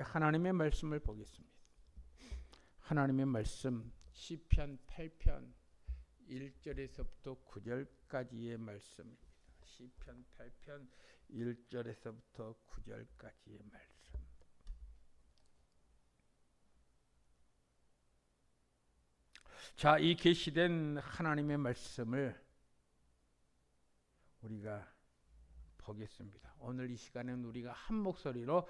하나님의 말씀을 보겠습니다. 하나님의 말씀 시편 8편 1절에서부터 9절까지의 말씀입니다. 시편 8편 1절에서부터 9절까지의 말씀. 자, 이 계시된 하나님의 말씀을 우리가 보겠습니다. 오늘 이 시간에는 우리가 한 목소리로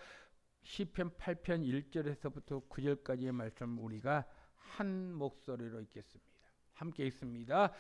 시편 8편 1절에서부터 9절까지의 말씀 우리가 한 목소리로 읽겠습니다. 함께 읽습니다.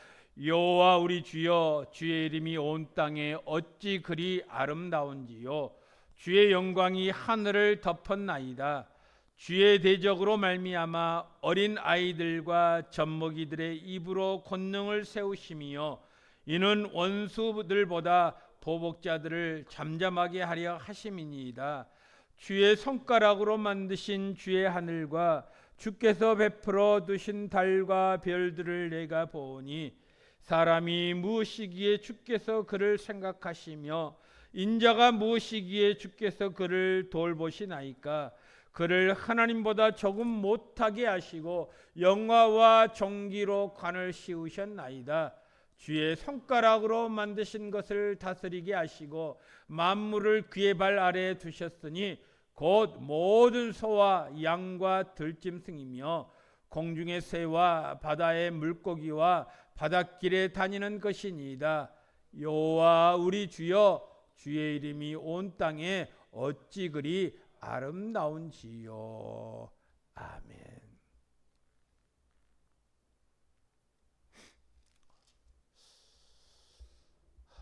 여호와 우리 주여, 주의 이름이 온 땅에 어찌 그리 아름다운지요. 주의 영광이 하늘을 덮었나이다. 주의 대적으로 말미암아 어린 아이들과 젖먹이들의 입으로 권능을 세우심이요, 이는 원수들보다 보복자들을 잠잠하게 하려 하심이니이다. 주의 손가락으로 만드신 주의 하늘과 주께서 베풀어 두신 달과 별들을 내가 보니, 사람이 무엇이기에 주께서 그를 생각하시며 인자가 무엇이기에 주께서 그를 돌보시나이까. 그를 하나님보다 조금 못하게 하시고 영화와 존귀로 관을 씌우셨나이다. 주의 손가락으로 만드신 것을 다스리게 하시고 만물을 그의 발 아래에 두셨으니 곧 모든 소와 양과 들짐승이며 공중의 새와 바다의 물고기와 바닷길에 다니는 것이니이다. 여호와 우리 주여, 주의 이름이 온 땅에 어찌 그리 아름다운지요. 아멘.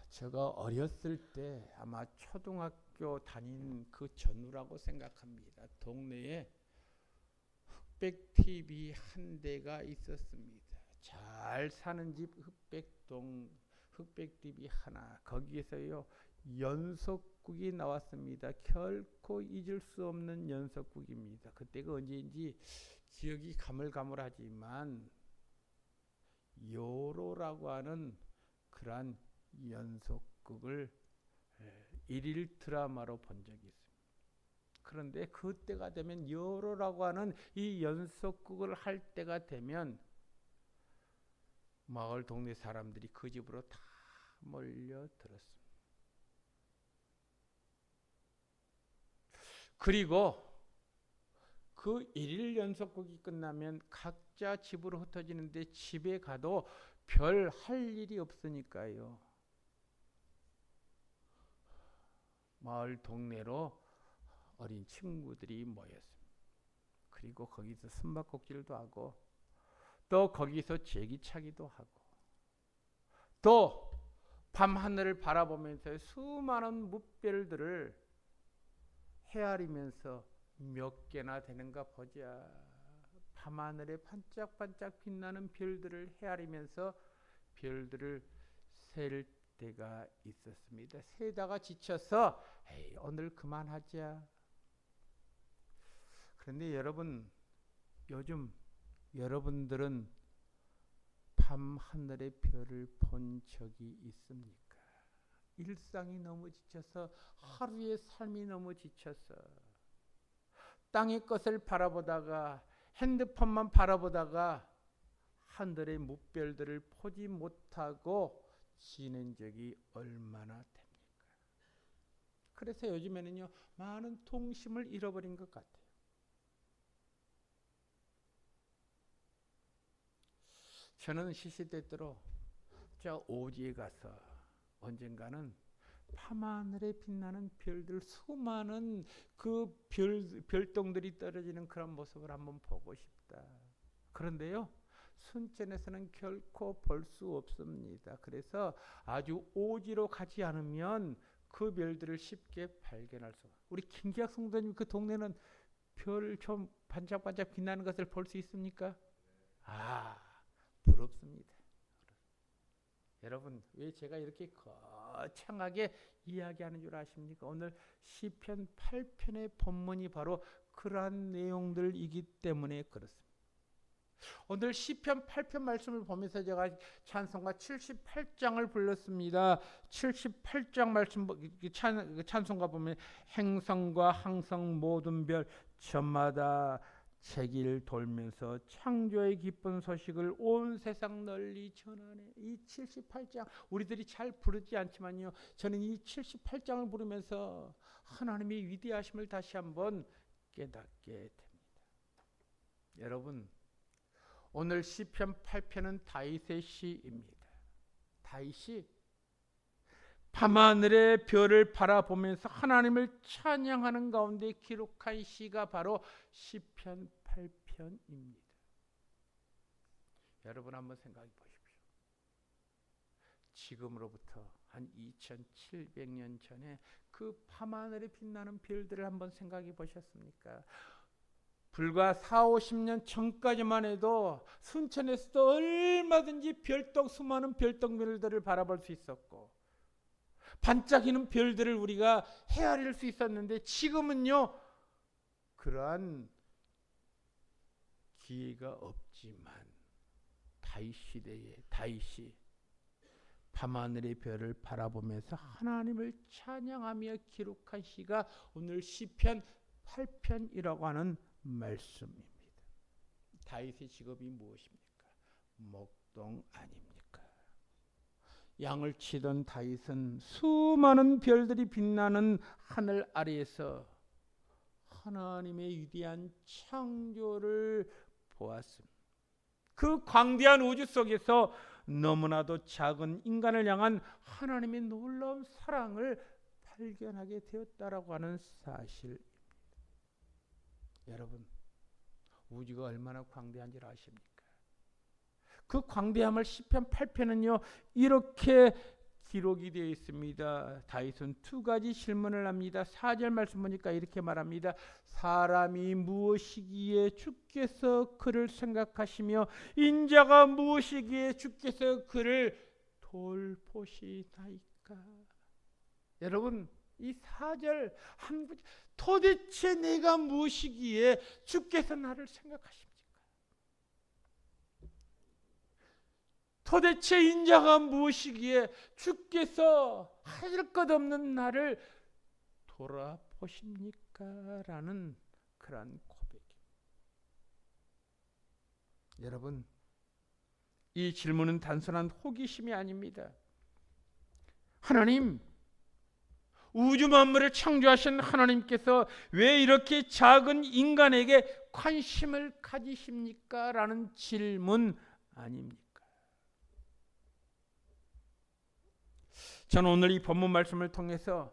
제가 어렸을 때 아마 초등학교 다닌 그 전후라고 생각합니다. 동네에 흑백 TV 한 대가 있었습니다. 잘 사는 집 흑백 TV 하나. 거기에서요 연속극이 나왔습니다. 결코 잊을 수 없는 연속극입니다. 그때가 언제인지 기억이 가물가물하지만 요로라고 하는 그러한 연속극을 일일 드라마로 본 적이 있습니다. 그런데 그때가 되면 요로라고 하는 이 연속극을 할 때가 되면 마을 동네 사람들이 그 집으로 다 몰려들었습니다. 그리고 그 일일 연속극이 끝나면 각자 집으로 흩어지는데 집에 가도 별 할 일이 없으니까요, 마을 동네로 어린 친구들이 모였습니다. 그리고 거기서 숨바꼭질도 하고 또 거기서 제기차기도 하고 또 밤하늘을 바라보면서 수많은 뭇별들을 헤아리면서 몇 개나 되는가 보자. 밤하늘에 반짝반짝 빛나는 별들을 헤아리면서 별들을 셀 때가 있었습니다. 세다가 지쳐서 에이, 오늘 그만하자. 그런데 여러분, 요즘 여러분들은 밤하늘의 별을 본 적이 있습니까? 일상이 너무 지쳐서, 하루의 삶이 너무 지쳐서 땅의 것을 바라보다가, 핸드폰만 바라보다가 하늘의 뭇별들을 보지 못하고 지낸 적이 얼마나 됩니까? 그래서 요즘에는요 많은 통심을 잃어버린 것 같아요. 저는 시시때때로 저 오지에 가서 언젠가는 밤하늘에 빛나는 별들, 수많은 그 별똥들이 떨어지는 그런 모습을 한번 보고 싶다. 그런데요, 순천에서는 결코 볼 수 없습니다. 그래서 아주 오지로 가지 않으면 그 별들을 쉽게 발견할 수. 우리 김기학 성도님 그 동네는 별 좀 반짝반짝 빛나는 것을 볼 수 있습니까? 아, 부럽습니다. 여러분, 왜 제가 이렇게 거창하게 이야기하는 줄 아십니까? 오늘 시편 8편의 본문이 바로 그러한 내용들이기 때문에 그렇습니다. 오늘 시편 8편 말씀을 보면서 제가 찬송가 78장을 불렀습니다. 78장 말씀 찬송가 보면 행성과 항성 모든 별 저마다 세기를 돌면서 창조의 기쁜 소식을 온 세상 널리 전하네. 이 78장 우리들이 잘 부르지 않지만요, 저는 이 78장을 부르면서 하나님의 위대하심을 다시 한번 깨닫게 됩니다. 여러분, 오늘 시편 8편은 다윗의 시입니다. 다윗이 밤하늘의 별을 바라보면서 하나님을 찬양하는 가운데 기록한 시가 바로 시편 8편입니다. 여러분 한번 생각해 보십시오. 지금으로부터 한 2700년 전에 그 밤하늘에 빛나는 별들을 한번 생각해 보셨습니까? 불과 40-50년 전까지만 해도 순천에서도 얼마든지 수많은 별똥별들을 바라볼 수 있었고 반짝이는 별들을 우리가 헤아릴 수 있었는데, 지금은요 그러한 기회가 없지만 다윗 시대에 다윗이 밤하늘의 별을 바라보면서 하나님을 찬양하며 기록한 시가 오늘 시편 8편이라고 하는 말씀입니다. 다윗의 직업이 무엇입니까? 목동 아닙니까? 양을 치던 다윗은 수많은 별들이 빛나는 하늘 아래에서 하나님의 위대한 창조를 보았습니다. 그 광대한 우주 속에서 너무나도 작은 인간을 향한 하나님의 놀라운 사랑을 발견하게 되었다라고 하는 사실입니다. 여러분, 우주가 얼마나 광대한지 아십니까? 그 광대함을 시편 8편은요 이렇게 기록이 되어 있습니다. 다윗은 두 가지 질문을 합니다. 4절 말씀 보니까 이렇게 말합니다. 사람이 무엇이기에 주께서 그를 생각하시며 인자가 무엇이기에 주께서 그를 돌보시나이까. 여러분, 이 4절 한 구절, 도대체 내가 무엇이기에 주께서 나를 생각하십니까? 도대체 인자가 무엇이기에 주께서 할 것 없는 나를 돌아보십니까? 라는 그런 고백입니다. 여러분, 이 질문은 단순한 호기심이 아닙니다. 하나님, 우주 만물을 창조하신 하나님께서 왜 이렇게 작은 인간에게 관심을 가지십니까? 라는 질문 아닙니까? 저는 오늘 이 본문 말씀을 통해서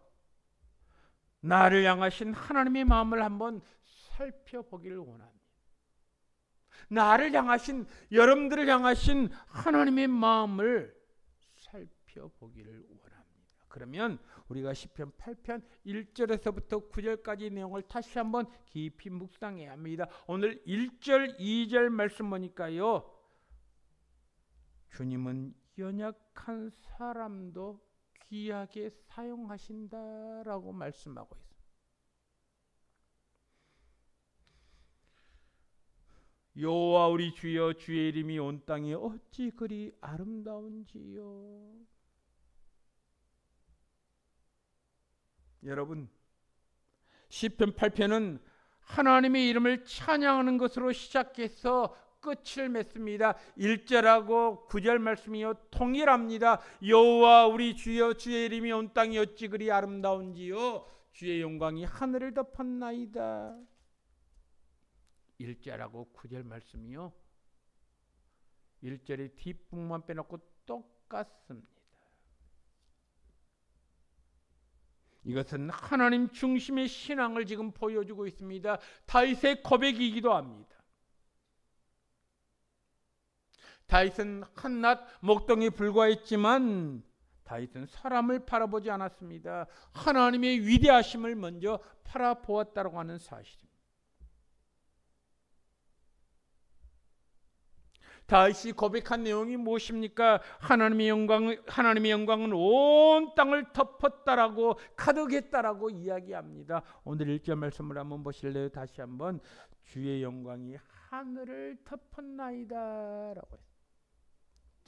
나를 향하신 하나님의 마음을 한번 살펴보기를 원합니다. 나를 향하신, 여러분들을 향하신 하나님의 마음을 살펴보기를 원합니다. 그러면 우리가 시편 8편 1절에서부터 9절까지 내용을 다시 한번 깊이 묵상해야 합니다. 오늘 1절, 2절 말씀 보니까요, 주님은 연약한 사람도 귀하게 사용하신다라고 말씀하고 있습니다. 여호와 우리 주여, 주의 이름이 온 땅에 어찌 그리 아름다운지요. 여러분, 시편 8편은 하나님의 이름을 찬양하는 것으로 시작해서 끝을 맺습니다. 1절하고 9절 말씀이요 동일합니다. 여호와 우리 주여, 주의 이름이 온 땅이 어찌 그리 아름다운지요. 주의 영광이 하늘을 덮었나이다. 1절하고 9절 말씀이요 1절의 뒷부분만 빼놓고 똑같습니다. 이것은 하나님 중심의 신앙을 지금 보여주고 있습니다. 다윗의 고백이기도 합니다. 다윗은 한낱 목동에 불과했지만 다윗은 사람을 바라보지 않았습니다. 하나님의 위대하심을 먼저 바라보았다고 하는 사실입니다. 다윗이 고백한 내용이 무엇입니까? 하나님의 영광은 온 땅을 덮었다라고, 가득했다라고 이야기합니다. 오늘 1절 말씀을 한번 보실래요? 다시 한번, 주의 영광이 하늘을 덮었나이다라고 했습니다.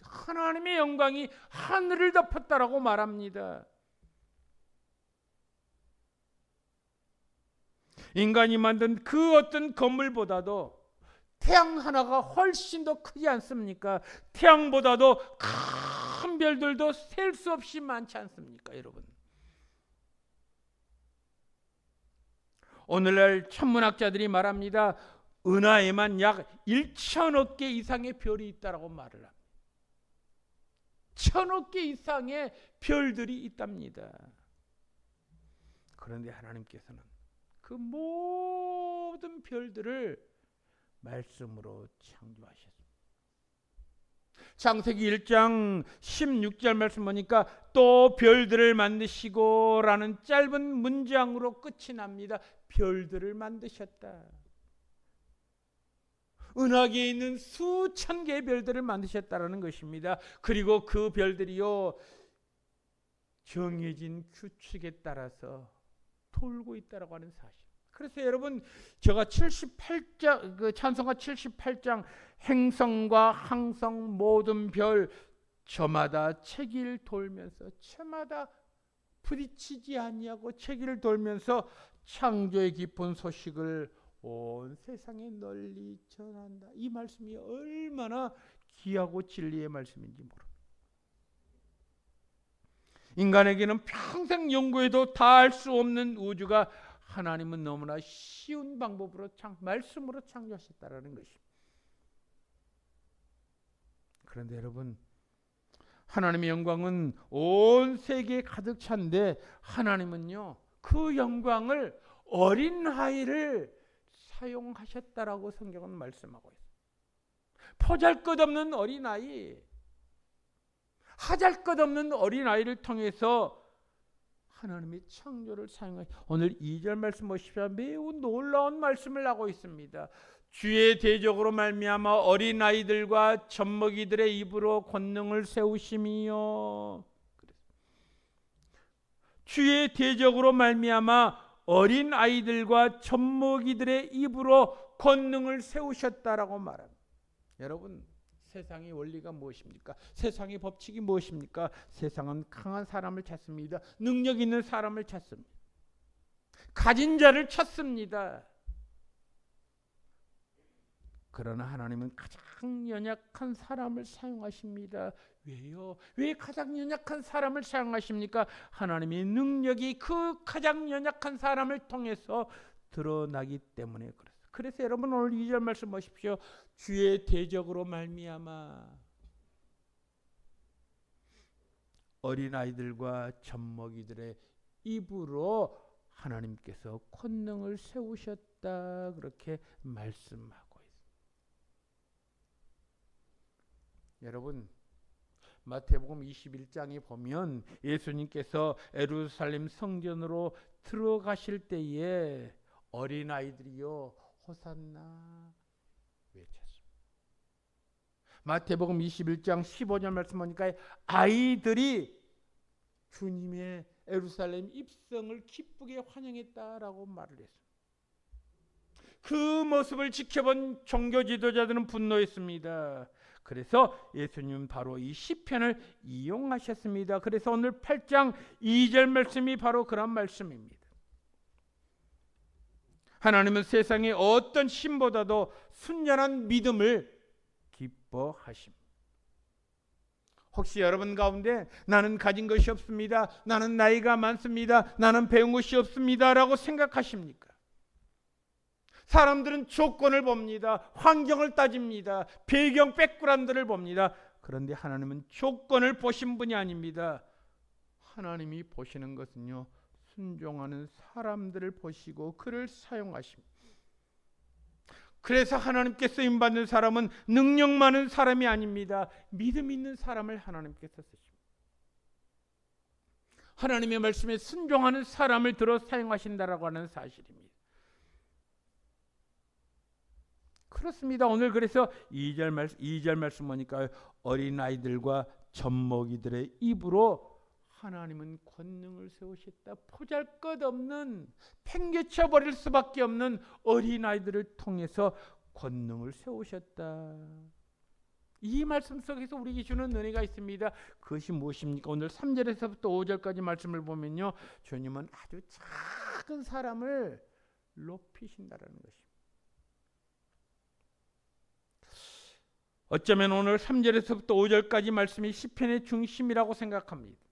하나님의 영광이 하늘을 덮었다라고 말합니다. 인간이 만든 그 어떤 건물보다도 태양 하나가 훨씬 더 크지 않습니까? 태양보다도 큰 별들도 셀 수 없이 많지 않습니까, 여러분? 오늘날 천문학자들이 말합니다. 은하에만 약 1,000억 개 이상의 별이 있다라고 말을 합니다. 1,000억 개 이상의 별들이 있답니다. 그런데 하나님께서는 그 모든 별들을 말씀으로 창조하셨습니다. 창세기 1장 16절 말씀 보니까 또 별들을 만드시고 라는 짧은 문장으로 끝이 납니다. 별들을 만드셨다. 은하계에 있는 수천 개의 별들을 만드셨다라는 것입니다. 그리고 그 별들이요 정해진 규칙에 따라서 돌고 있다라고 하는 사실. 그래서 여러분 제가 78장 그 찬송가 78장 행성과 항성 모든 별 저마다 체기를 돌면서 저마다 부딪히지 아니하고 체기를 돌면서 창조의 깊은 소식을 온 세상에 널리 전한다. 이 말씀이 얼마나 귀하고 진리의 말씀인지 모릅니다. 인간에게는 평생 연구해도 다 알 수 없는 우주가 하나님은 너무나 쉬운 방법으로 말씀으로 창조하셨다라는 것입니다. 그런데 여러분, 하나님의 영광은 온 세계에 가득 찬데 하나님은요 그 영광을 어린 아이를 사용하셨다라고 성경은 말씀하고 있어요. 보잘것없는 어린아이, 하잘것없는 어린아이를 통해서 하나님의 창조를 사용하시. 오늘 2절 말씀 보십시오. 매우 놀라운 말씀을 하고 있습니다. 주의 대적으로 말미암아 어린아이들과 젖먹이들의 입으로 권능을 세우심이요. 주의 대적으로 말미암아 어린아이들과 젖먹이들의 입으로 권능을 세우셨다라고 말합니다. 여러분, 세상의 원리가 무엇입니까? 세상의 법칙이 무엇입니까? 세상은 강한 사람을 찾습니다. 능력 있는 사람을 찾습니다. 가진 자를 찾습니다. 그러나 하나님은 가장 연약한 사람을 사용하십니다. 왜요? 왜 가장 연약한 사람을 사용하십니까? 하나님의 능력이 그 가장 연약한 사람을 통해서 드러나기 때문에 그렇습니다. 그래서 여러분 오늘 2절 말씀 보십시오. 주의 대적으로 말미암아 어린아이들과 젖먹이들의 입으로 하나님께서 권능을 세우셨다 그렇게 말씀하고 있습니다. 여러분 마태복음 21장에 보면 예수님께서 예루살렘 성전으로 들어가실 때에 어린아이들이요 호산나 외쳤습니다. 마태복음 21장 15절 말씀 보니까 아이들이 주님의 예루살렘 입성을 기쁘게 환영했다라고 말을 했습니다. 그 모습을 지켜본 종교 지도자들은 분노했습니다. 그래서 예수님은 바로 이 시편을 이용하셨습니다. 그래서 오늘 8장 2절 말씀이 바로 그런 말씀입니다. 하나님은 세상의 어떤 신보다도 순전한 믿음을 기뻐하십니다. 혹시 여러분 가운데 나는 가진 것이 없습니다. 나는 나이가 많습니다. 나는 배운 것이 없습니다. 라고 생각하십니까? 사람들은 조건을 봅니다. 환경을 따집니다. 배경 백그라운드를 봅니다. 그런데 하나님은 조건을 보신 분이 아닙니다. 하나님이 보시는 것은요. 순종하는 사람들을 보시고 그를 사용하십니다. 그래서 하나님께 쓰임받는 사람은 능력 많은 사람이 아닙니다. 믿음 있는 사람을 하나님께서 쓰십니다. 하나님의 말씀에 순종하는 사람을 들어 사용하신다라고 하는 사실입니다. 그렇습니다. 오늘 그래서 2절 말씀 보니까 어린아이들과 젖먹이들의 입으로 하나님은 권능을 세우셨다. 보잘것없는 팽개쳐버릴 수밖에 없는 어린아이들을 통해서 권능을 세우셨다. 이 말씀 속에서 우리에게 주는 은혜가 있습니다. 그것이 무엇입니까? 오늘 3절에서부터 5절까지 말씀을 보면요, 주님은 아주 작은 사람을 높이신다라는 것입니다. 어쩌면 오늘 3절에서부터 5절까지 말씀이 시편의 중심이라고 생각합니다.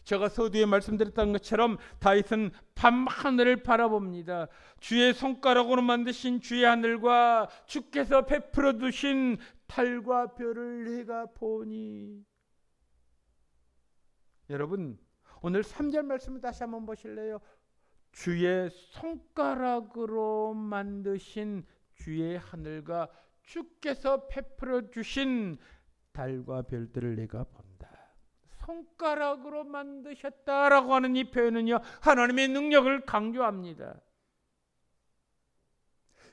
제가 서두에 말씀드렸던 것처럼 다윗은 밤하늘을 바라봅니다. 주의 손가락으로 만드신 주의 하늘과 주께서 베풀어 두신 달과 별을 내가 보니. 여러분, 오늘 3절 말씀을 다시 한번 보실래요? 주의 손가락으로 만드신 주의 하늘과 주께서 베풀어 주신 달과 별들을 내가 본다. 손가락으로 만드셨다라고 하는 이 표현은요, 하나님의 능력을 강조합니다.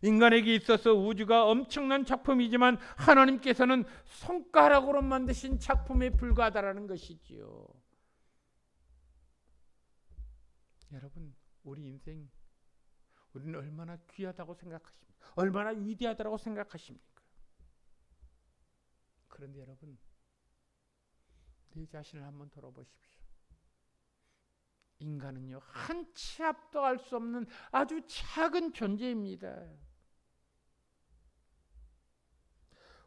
인간에게 있어서 우주가 엄청난 작품이지만 하나님께서는 손가락으로 만드신 작품에 불과하다라는 것이지요. 여러분, 우리 인생, 우리는 얼마나 귀하다고 생각하십니까? 얼마나 위대하다고 생각하십니까? 그런데 여러분, 내 자신을 한번 돌아보십시오. 인간은요, 한치 앞도 알 수 없는 아주 작은 존재입니다.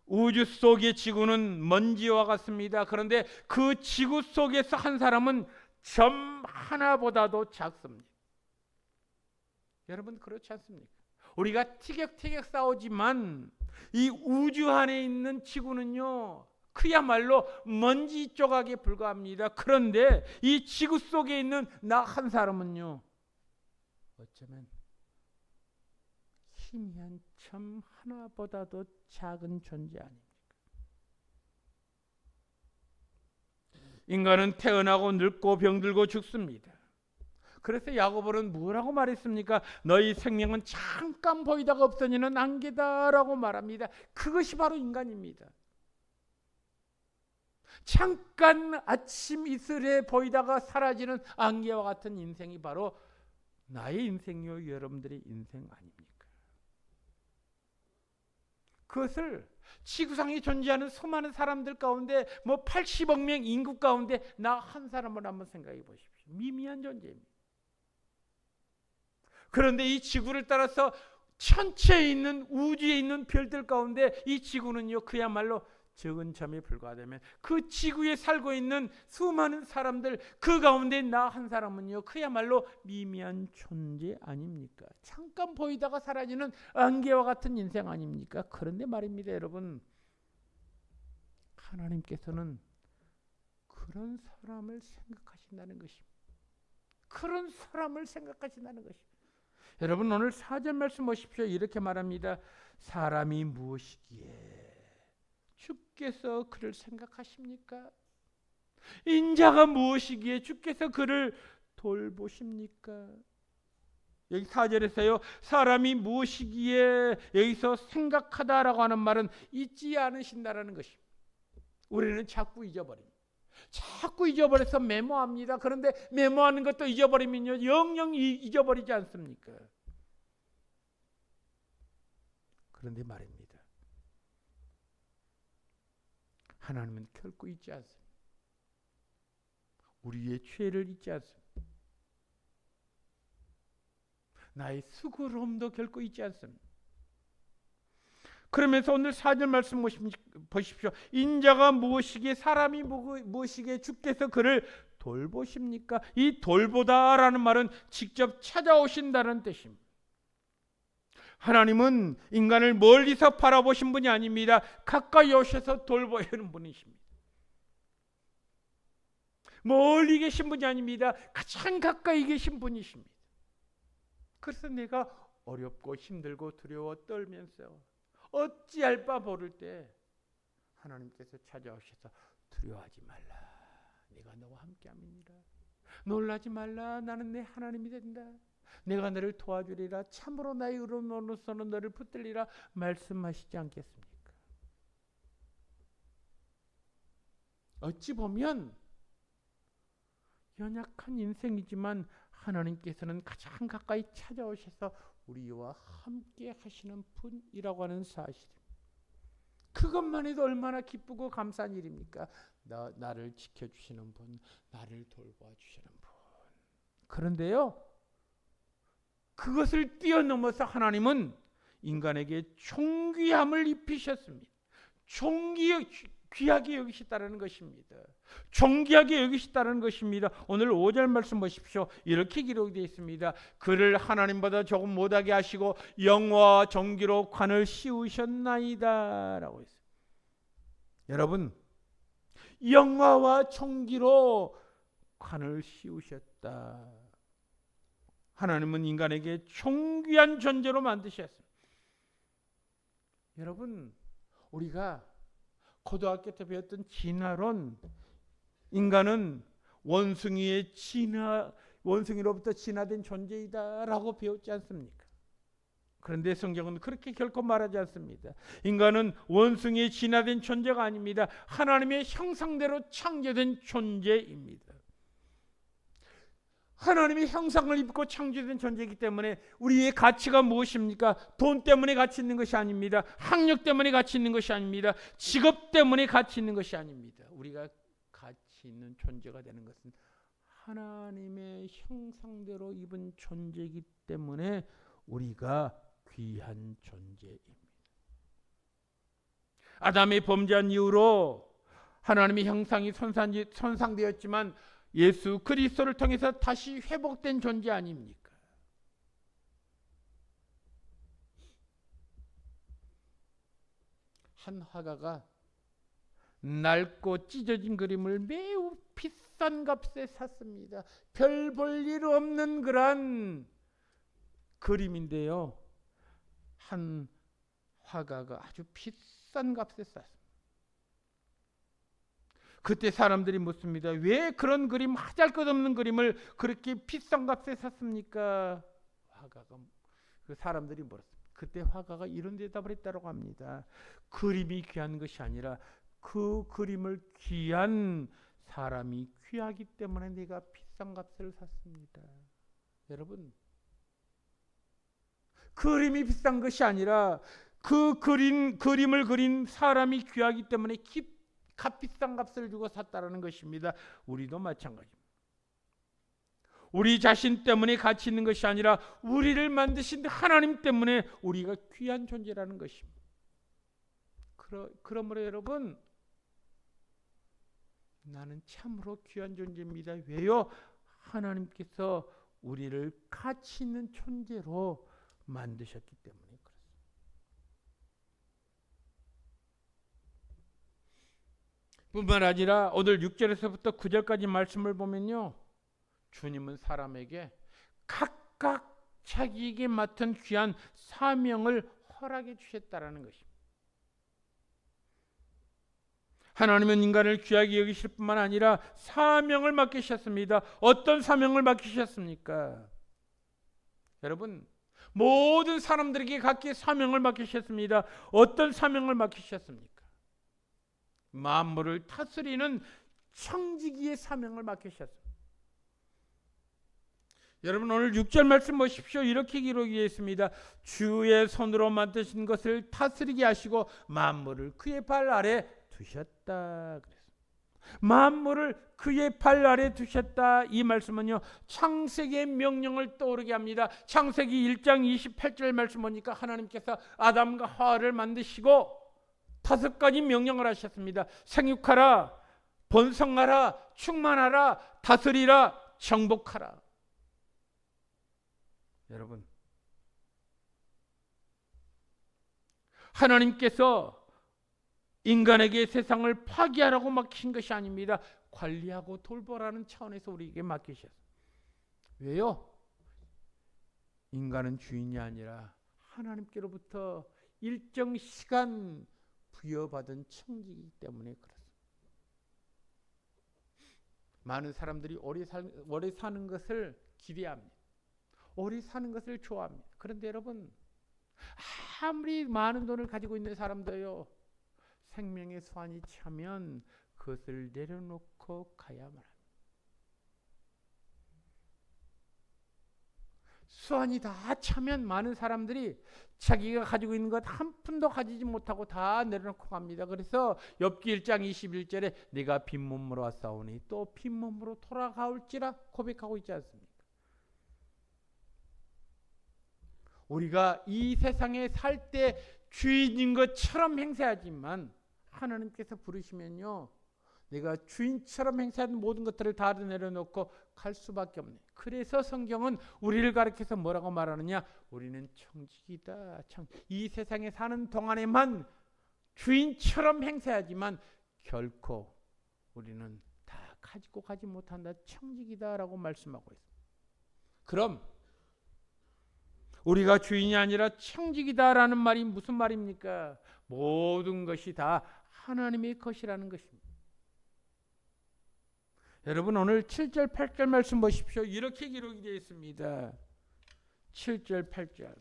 우주 속의 지구는 먼지와 같습니다. 그런데 그 지구 속에서 한 사람은 점 하나보다도 작습니다. 여러분, 그렇지 않습니까? 우리가 티격태격 싸우지만 이 우주 안에 있는 지구는요, 그야말로 먼지 조각에 불과합니다. 그런데 이 지구 속에 있는 나 한 사람은요, 어쩌면 희미한 점 하나보다도 작은 존재 아닙니까? 인간은 태어나고 늙고 병들고 죽습니다. 그래서 야고보는 뭐라고 말했습니까? 너희 생명은 잠깐 보이다가 없어지는 안개다라고 말합니다. 그것이 바로 인간입니다. 잠깐 아침 이슬에 보이다가 사라지는 안개와 같은 인생이 바로 나의 인생이요, 여러분들의 인생 아닙니까? 그것을 지구상에 존재하는 수많은 사람들 가운데 80억 명 인구 가운데 나 한 사람을 한번 생각해 보십시오. 미미한 존재입니다. 그런데 이 지구를 따라서 천체에 있는 우주에 있는 별들 가운데 이 지구는요, 그야말로 적은 점에 불과하다면 그 지구에 살고 있는 수많은 사람들 그 가운데 나 한 사람은요, 그야말로 미미한 존재 아닙니까? 잠깐 보이다가 사라지는 안개와 같은 인생 아닙니까? 그런데 말입니다, 여러분, 하나님께서는 그런 사람을 생각하신다는 것입니다. 그런 사람을 생각하신다는 것입니다. 여러분, 오늘 4절 말씀 보십시오. 이렇게 말합니다. 사람이 무엇이기에 주께서 그를 생각하십니까? 인자가 무엇이기에 주께서 그를 돌보십니까? 여기 4절에서요, 사람이 무엇이기에, 여기서 생각하다라고 하는 말은 잊지 않으신다라는 것입니다. 우리는 자꾸 잊어버립니다. 자꾸 잊어버려서 메모합니다. 그런데 메모하는 것도 잊어버리면요, 영영 잊어버리지 않습니까? 그런데 말입니다, 하나님은 결코 잊지 않습니다. 우리의 죄를 잊지 않습니다. 나의 수고로움도 결코 잊지 않습니다. 그러면서 오늘 4절 말씀 보십시오. 인자가 무엇이기에, 사람이 무엇이기에 주께서 그를 돌보십니까? 이 돌보다라는 말은 직접 찾아오신다는 뜻입니다. 하나님은 인간을 멀리서 바라보신 분이 아닙니다. 가까이 오셔서 돌보야 하는 분이십니다. 멀리 계신 분이 아닙니다. 가장 가까이 계신 분이십니다. 그래서 내가 어렵고 힘들고 두려워 떨면서 어찌할 바 모를 때 하나님께서 찾아오셔서 두려워하지 말라, 내가 너와 함께함이니라. 놀라지 말라, 나는 내 하나님이 된다. 내가 너를 도와주리라. 참으로 나의 의로움으로서는 너를 붙들리라 말씀하시지 않겠습니까? 어찌 보면 연약한 인생이지만 하나님께서는 가장 가까이 찾아오셔서 우리와 함께 하시는 분이라고 하는 사실. 그것만 해도 얼마나 기쁘고 감사한 일입니까? 나를 지켜주시는 분, 나를 돌봐주시는 분. 그런데요, 그것을 뛰어넘어서 하나님은 인간에게 존귀함을 입히셨습니다. 귀하게 여기셨다는 것입니다. 존귀하게 여기셨다는 것입니다. 오늘 5절 말씀 보십시오. 이렇게 기록되어 있습니다. 그를 하나님보다 조금 못하게 하시고 영화와 존귀로 관을 씌우셨나이다 라고 했어요. 여러분, 영화와 존귀로 관을 씌우셨다. 하나님은 인간에게 존귀한 존재로 만드셨습니다. 여러분, 우리가 고등학교 때 배웠던 진화론, 인간은 원숭이로부터 진화된 존재이다라고 배웠지 않습니까? 그런데 성경은 그렇게 결코 말하지 않습니다. 인간은 원숭이에 진화된 존재가 아닙니다. 하나님의 형상대로 창조된 존재입니다. 하나님의 형상을 입고 창조된 존재이기 때문에 우리의 가치가 무엇입니까? 돈 때문에 가치 있는 것이 아닙니다. 학력 때문에 가치 있는 것이 아닙니다. 직업 때문에 가치 있는 것이 아닙니다. 우리가 가치 있는 존재가 되는 것은 하나님의 형상대로 입은 존재이기 때문에 우리가 귀한 존재입니다. 아담이 범죄한 이후로 하나님의 형상이 손상되었지만 예수 그리스도를 통해서 다시 회복된 존재 아닙니까? 한 화가가 낡고 찢어진 그림을 매우 비싼 값에 샀습니다. 별 볼 일 없는 그런 그림인데요, 한 화가가 아주 비싼 값에 샀습니다. 그때 사람들이 묻습니다. 왜 그런 그림, 하잘것없는 그림을 그렇게 비싼 값에 샀습니까? 그 사람들이 물었습니다. 그때 화가가 이런 대답을 했다고 합니다. 그림이 귀한 것이 아니라 그 그림을 귀한 사람이 귀하기 때문에 내가 비싼 값을 샀습니다. 여러분, 그림이 비싼 것이 아니라 그 그림을 그린 사람이 귀하기 때문에 비싼 값을 주고 샀다라는 것입니다. 우리도 마찬가지입니다. 우리 자신 때문에 가치 있는 것이 아니라 우리를 만드신 하나님 때문에 우리가 귀한 존재라는 것입니다. 그러므로 여러분, 나는 참으로 귀한 존재입니다. 왜요? 하나님께서 우리를 가치 있는 존재로 만드셨기 때문에 그렇습니다. 뿐만 아니라 오늘 6절에서부터 9절까지 말씀을 보면요, 주님은 사람에게 각각 자기에게 맡은 귀한 사명을 허락해 주셨다라는 것입니다. 하나님은 인간을 귀하게 여기실 뿐만 아니라 사명을 맡기셨습니다. 어떤 사명을 맡기셨습니까? 여러분, 모든 사람들에게 각기 사명을 맡기셨습니다. 어떤 사명을 맡기셨습니까? 만물을 다스리는 청지기의 사명을 맡기셨습니다. 여러분, 오늘 6절 말씀 보십시오. 이렇게 기록되어 있습니다. 주의 손으로 만드신 것을 다스리게 하시고 만물을 그의 발 아래 두셨다. 만물을 그의 발 아래 두셨다. 이 말씀은요, 창세기의 명령을 떠오르게 합니다. 창세기 1장 28절 말씀 보니까 하나님께서 아담과 하와를 만드시고 5가지 명령을 하셨습니다. 생육하라, 번성하라, 충만하라, 다스리라, 정복하라. 여러분, 하나님께서 인간에게 세상을 파괴하라고 맡기신 것이 아닙니다. 관리하고 돌보라는 차원에서 우리에게 맡기셨어요. 왜요? 인간은 주인이 아니라 하나님께로부터 일정 시간 부여받은 청지이기 때문에 그렇습니다. 많은 사람들이 오래 사는 것을 기대합니다. 오래 사는 것을 좋아합니다. 그런데 여러분, 아무리 많은 돈을 가지고 있는 사람도요, 생명의 수완이 차면 그것을 내려놓고 가야만 합니다. 수완이 다 차면 많은 사람들이 자기가 가지고 있는 것 한 푼도 가지지 못하고 다 내려놓고 갑니다. 그래서 욥기 1장 21절에 내가 빈몸으로 왔사오니 또 빈몸으로 돌아가올지라 고백하고 있지 않습니까? 우리가 이 세상에 살 때 주인인 것처럼 행세하지만 하나님께서 부르시면요, 내가 주인처럼 행세하는 모든 것들을 다 내려놓고 갈 수밖에 없네. 그래서 성경은 우리를 가르쳐서 뭐라고 말하느냐? 우리는 청직이다. 이 세상에 사는 동안에만 주인처럼 행세하지만 결코 우리는 다 가지고 가지 못한다. 청직이다라고 말씀하고 있습니다. 그럼 우리가 주인이 아니라 청직이다라는 말이 무슨 말입니까? 모든 것이 다 하나님의 것이라는 것입니다. 여러분 오늘 7절 8절 말씀 보십시오. 이렇게 기록이 되어 있습니다. 7절 8절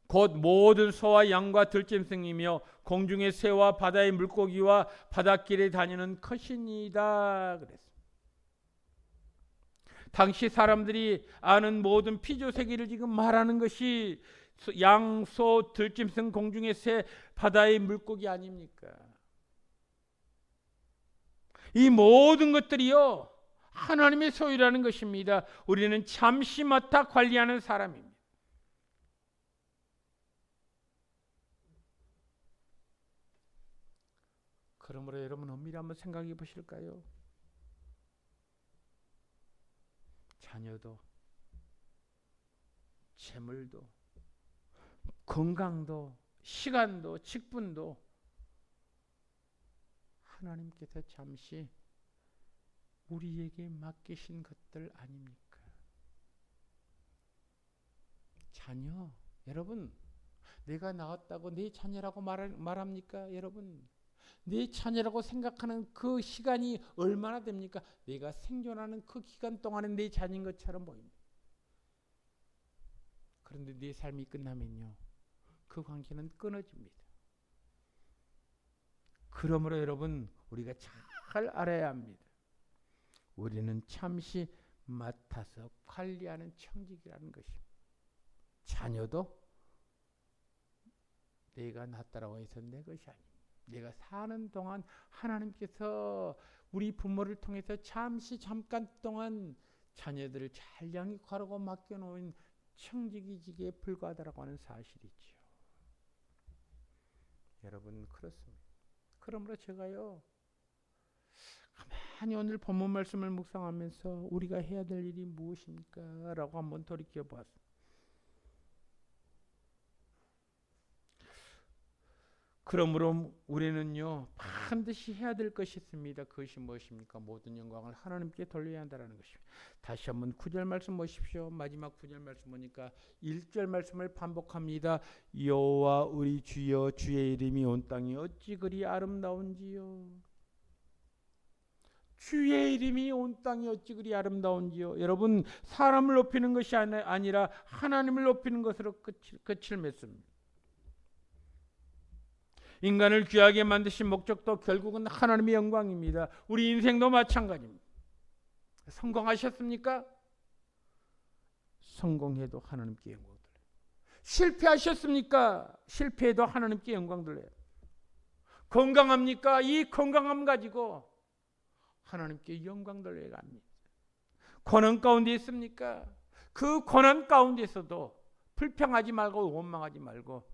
곧 모든 소와 양과 들짐승이며 공중의 새와 바다의 물고기와 바닷길에 다니는 것이니이다 그랬습니다. 당시 사람들이 아는 모든 피조세계를 지금 말하는 것이 양, 소, 들짐승, 공중의 새, 바다의 물고기 아닙니까? 이 모든 것들이요 하나님의 소유라는 것입니다. 우리는 잠시 맡아 관리하는 사람입니다. 그러므로 여러분 엄밀히 한번 생각해 보실까요? 자녀도, 재물도, 건강도, 시간도, 직분도 하나님께서 잠시 우리에게 맡기신 것들 아닙니까? 자녀, 여러분 내가 낳았다고 내 자녀라고 말합니까? 여러분 내 자녀라고 생각하는 그 시간이 얼마나 됩니까? 내가 생존하는 그 기간 동안에 내 자녀인 것처럼 보입니다. 그런데 내 삶이 끝나면요 그 관계는 끊어집니다. 그러므로 여러분 우리가 잘 알아야 합니다. 우리는 잠시 맡아서 관리하는 청직이라는 것입니다. 자녀도 내가 낳았다라고 해서 내 것이 아닙니다. 내가 사는 동안 하나님께서 우리 부모를 통해서 잠깐 동안 자녀들을 잘 양육하라고 맡겨놓은 청지기직에 불과하다라고 하는 사실이죠. 여러분 그렇습니다. 그러므로 제가요 가만히 오늘 본문 말씀을 묵상하면서 우리가 해야 될 일이 무엇입니까? 라고 한번 돌이켜 보았습니다. 그러므로 우리는요 반드시 해야 될 것이 있습니다. 그것이 무엇입니까? 모든 영광을 하나님께 돌려야 한다는 것입니다. 다시 한번 9절 말씀 보십시오. 마지막 9절 말씀 보니까 1절 말씀을 반복합니다. 여호와 우리 주여 주의 이름이 온 땅이 어찌 그리 아름다운지요. 주의 이름이 온 땅이 어찌 그리 아름다운지요. 여러분 사람을 높이는 것이 아니라 하나님을 높이는 것으로 끝을 맺습니다. 인간을 귀하게 만드신 목적도 결국은 하나님의 영광입니다. 우리 인생도 마찬가지입니다. 성공하셨습니까? 성공해도 하나님께 영광 돌려요. 실패하셨습니까? 실패해도 하나님께 영광 돌려요. 건강합니까? 이 건강함 가지고 하나님께 영광 돌려야 합니다. 고난 가운데 있습니까? 그 고난 가운데서도 불평하지 말고 원망하지 말고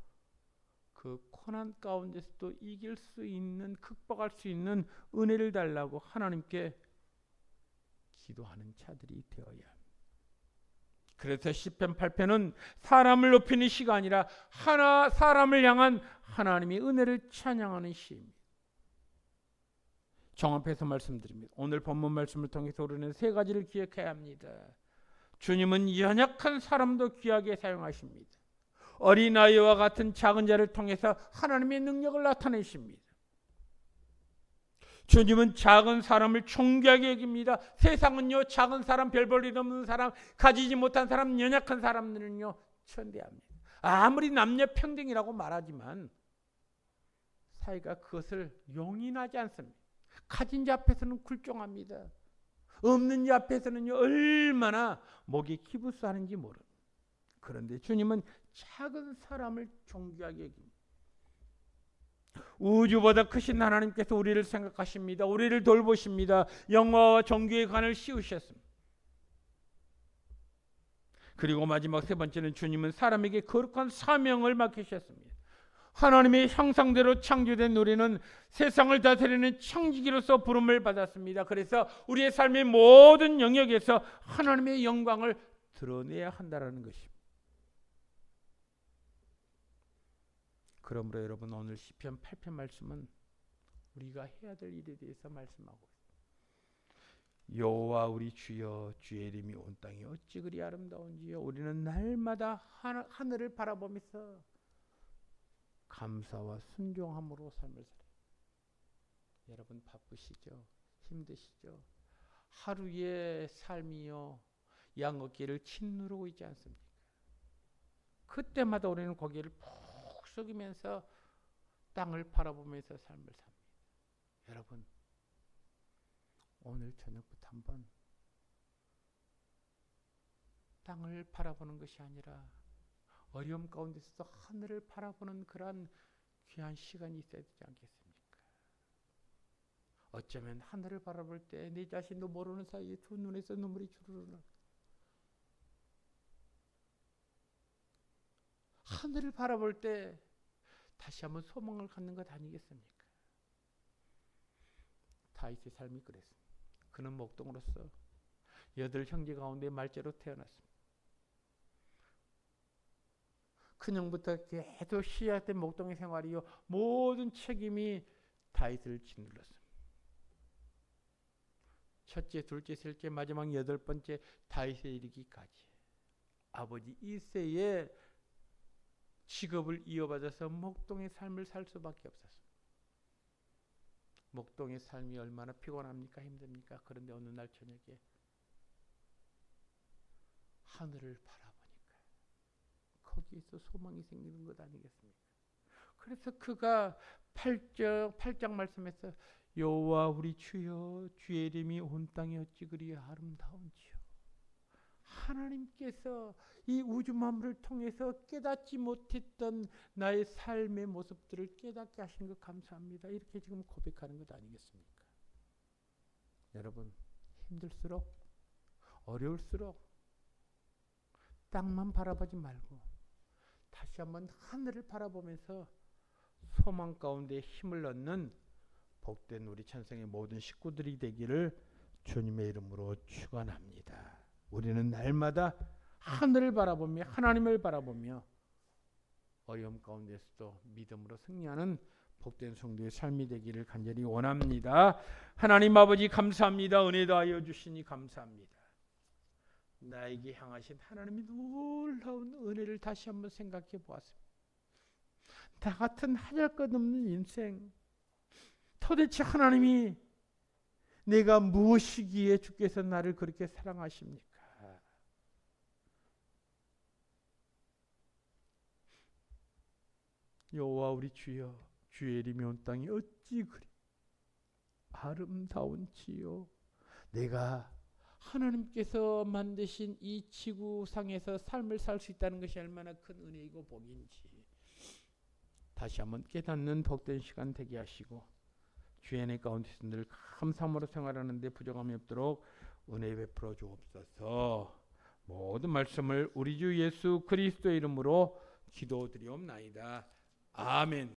그 고난 가운데서도 이길 수 있는 극복할 수 있는 은혜를 달라고 하나님께 기도하는 자들이 되어야 합니다. 그래서 시편 8편은 사람을 높이는 시가 아니라 사람을 향한 하나님의 은혜를 찬양하는 시입니다. 종합해서 말씀드립니다. 오늘 본문 말씀을 통해서 우리는 세 가지를 기억해야 합니다. 주님은 연약한 사람도 귀하게 사용하십니다. 어린아이와 같은 작은 자를 통해서 하나님의 능력을 나타내십니다. 주님은 작은 사람을 존귀하게 여깁니다. 세상은요 작은 사람, 별 볼 일 없는 사람, 가지지 못한 사람, 연약한 사람들은요 천대합니다. 아무리 남녀 평등이라고 말하지만 사회가 그것을 용인하지 않습니다. 가진 자 앞에서는 굴종합니다. 없는 이 앞에서는요 얼마나 목이 기부스하는지 모르는. 그런데 주님은 작은 사람을 존귀하게 여깁니다. 우주보다 크신 하나님께서 우리를 생각하십니다. 우리를 돌보십니다. 영화와 존귀의 관을 씌우셨습니다. 그리고 마지막 세 번째는 주님은 사람에게 거룩한 사명을 맡기셨습니다. 하나님의 형상대로 창조된 우리는 세상을 다스리는 청지기로서 부름을 받았습니다. 그래서 우리의 삶의 모든 영역에서 하나님의 영광을 드러내야 한다는 것입니다. 그러므로 여러분 오늘 시편 8편 말씀은 우리가 해야 될 일에 대해서 말씀하고 있습니다. 여호와 우리 주여 주의 이름이 온 땅에 어찌 그리 아름다운지요. 우리는 날마다 하늘을 바라보면서 감사와 순종함으로 삶을 살아요. 여러분 바쁘시죠? 힘드시죠? 하루의 삶이요 양 어깨를 짓누르고 있지 않습니까? 그때마다 우리는 고개를 푹 숙이면서 땅을 바라보면서 삶을 삽니다. 여러분 오늘 저녁부터 한번 땅을 바라보는 것이 아니라 어려움 가운데서도 하늘을 바라보는 그러한 귀한 시간이 있어야 되지 않겠습니까? 어쩌면 하늘을 바라볼 때 내 자신도 모르는 사이에 두 눈에서 눈물이 주르르 나. 하늘을 바라볼 때 다시 한번 소망을 갖는 것 아니겠습니까? 다윗의 삶이 그랬습니다. 그는 목동으로서 8 형제 가운데 말째로 태어났습니다. 큰형부터 계속 시작된 목동의 생활이요 모든 책임이 다윗을 짓눌렀습니다. 첫째, 둘째, 셋째, 마지막 8번째 다윗에 이르기까지 아버지 이새의 직업을 이어받아서 목동의 삶을 살 수밖에 없었습니다. 목동의 삶이 얼마나 피곤합니까? 힘듭니까? 그런데 어느 날 저녁에 하늘을 바라보니까 거기에서 소망이 생기는 것 아니겠습니까? 그래서 그가 8장 말씀에서 여호와 우리 주여 주의 이름이 온 땅에 어찌 그리 아름다운지요. 하나님께서 이 우주 만물을 통해서 깨닫지 못했던 나의 삶의 모습들을 깨닫게 하신 것 감사합니다. 이렇게 지금 고백하는 것 아니겠습니까? 여러분 힘들수록 어려울수록 땅만 바라보지 말고 다시 한번 하늘을 바라보면서 소망 가운데 힘을 얻는 복된 우리 천성의 모든 식구들이 되기를 주님의 이름으로 축원합니다. 우리는 날마다 하늘을 바라보며 하나님을 바라보며 어려움 가운데서도 믿음으로 승리하는 복된 성도의 삶이 되기를 간절히 원합니다. 하나님 아버지 감사합니다. 은혜 더하여 주시니 감사합니다. 나에게 향하신 하나님의 놀라운 은혜를 다시 한번 생각해 보았습니다. 나 같은 하잘것없는 인생 도대체 하나님이 내가 무엇이기에 주께서 나를 그렇게 사랑하십니까? 여호와 우리 주여 주의 이름이 온 땅이 어찌 그리 아름다운지요. 내가 하나님께서 만드신 이 지구상에서 삶을 살 수 있다는 것이 얼마나 큰 은혜이고 복인지 다시 한번 깨닫는 복된 시간 되게 하시고 주의 은혜 가운데서 늘 감사함으로 생활하는 데 부족함이 없도록 은혜 베풀어 주옵소서. 모든 말씀을 우리 주 예수 그리스도의 이름으로 기도드리옵나이다. 아멘.